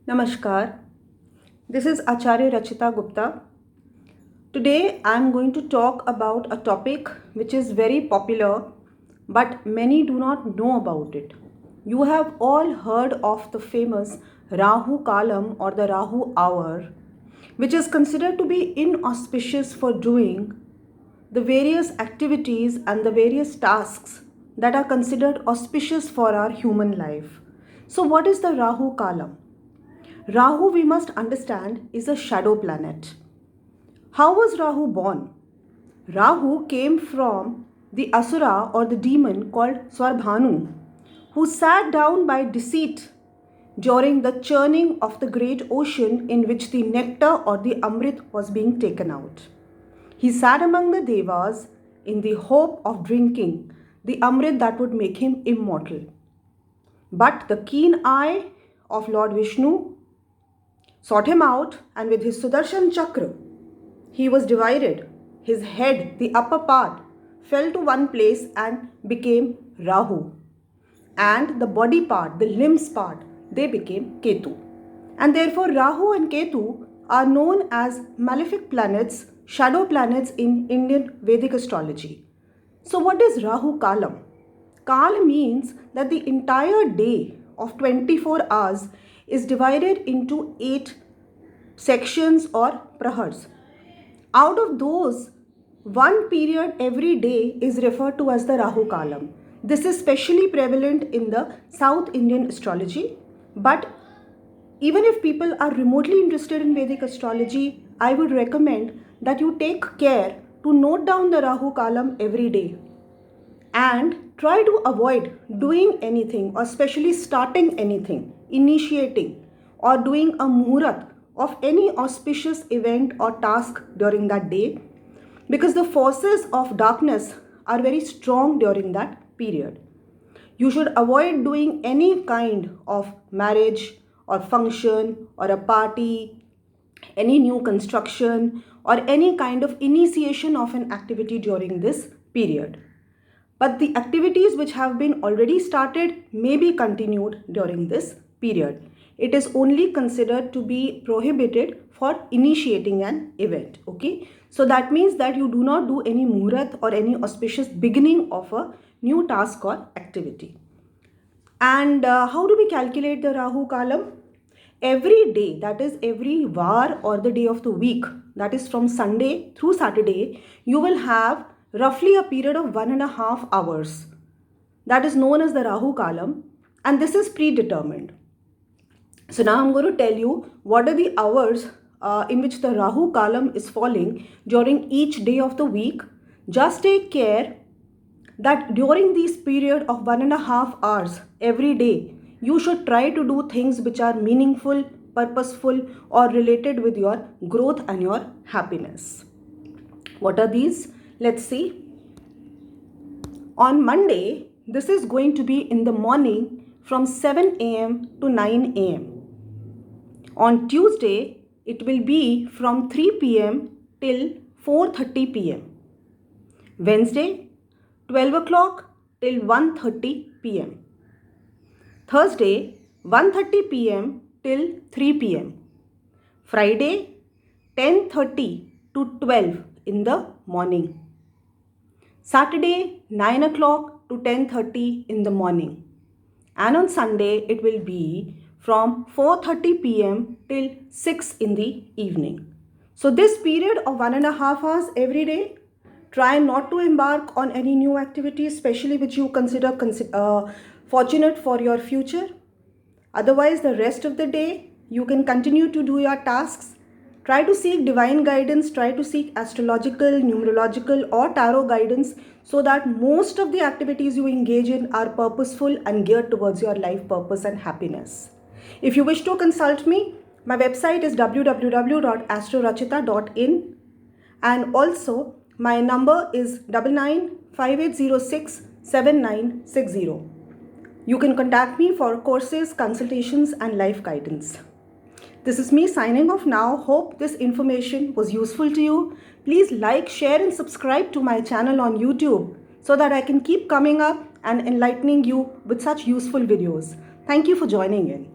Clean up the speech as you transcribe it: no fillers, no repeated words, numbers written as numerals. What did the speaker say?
Namaskar. This is Acharya Rachita Gupta. Today I am going to talk about a topic which is very popular but many do not know about it. You have all heard of the famous Rahu Kalam or the Rahu hour, which is considered to be inauspicious for doing the various activities and the various tasks that are considered auspicious for our human life. So, what is the Rahu Kalam? Rahu, we must understand, is a shadow planet. How was Rahu born? Rahu came from the Asura or the demon called Swarbhanu, who sat down by deceit during the churning of the great ocean in which the nectar or the Amrit was being taken out. He sat among the Devas in the hope of drinking the Amrit that would make him immortal. But the keen eye of Lord Vishnu sought him out, and with his Sudarshan Chakra, he was divided. His head, the upper part, fell to one place and became Rahu. And the body part, the limbs part, they became Ketu. And therefore, Rahu and Ketu are known as malefic planets, shadow planets in Indian Vedic astrology. So, what is Rahu Kalam? Kal means that the entire day of 24 hours is divided into 8 sections or prahars. Out of those, one period every day is referred to as the Rahu Kalam. This is specially prevalent in the South Indian astrology, but even if people are remotely interested in Vedic astrology, I would recommend that you take care to note down the Rahu Kalam every day and try to avoid doing anything, or especially starting anything, initiating or doing a muhurat of any auspicious event or task during that day, because the forces of darkness are very strong during that period. You should avoid doing any kind of marriage or function or a party, any new construction or any kind of initiation of an activity during this period. But the activities which have been already started may be continued during this period. It is only considered to be prohibited for initiating an event. Okay, so that means that you do not do any muhurat or any auspicious beginning of a new task or activity. And how do we calculate the Rahu Kalam? Every day, that is every var or the day of the week, that is from Sunday through Saturday, you will have roughly a period of 1.5 hours. That is known as the Rahu Kalam, and this is predetermined. So now I'm going to tell you what are the hours in which the Rahu Kalam is falling during each day of the week. Just take care that during this period of 1.5 hours every day, you should try to do things which are meaningful, purposeful, or related with your growth and your happiness. What are these? Let's see. On Monday, this is going to be in the morning from 7 a.m. to 9 a.m. On Tuesday, it will be from 3 p.m. till 4:30 p.m. Wednesday, 12 o'clock till 1:30 p.m. Thursday, 1:30 p.m. till 3 p.m. Friday, 10:30 to 12 in the morning. Saturday, 9 o'clock to 10:30 in the morning. And on Sunday, it will be from 4:30 p.m. till 6 in the evening. So this period of 1.5 hours every day, try not to embark on any new activity, especially which you consider fortunate for your future. Otherwise, the rest of the day, you can continue to do your tasks. Try to seek divine guidance, try to seek astrological, numerological or tarot guidance, so that most of the activities you engage in are purposeful and geared towards your life purpose and happiness. If you wish to consult me, my website is www.astrorachita.in, and also my number is 9958067960. You can contact me for courses, consultations and life guidance. This is me signing off now. Hope this information was useful to you. Please like, share and subscribe to my channel on YouTube so that I can keep coming up and enlightening you with such useful videos. Thank you for joining in.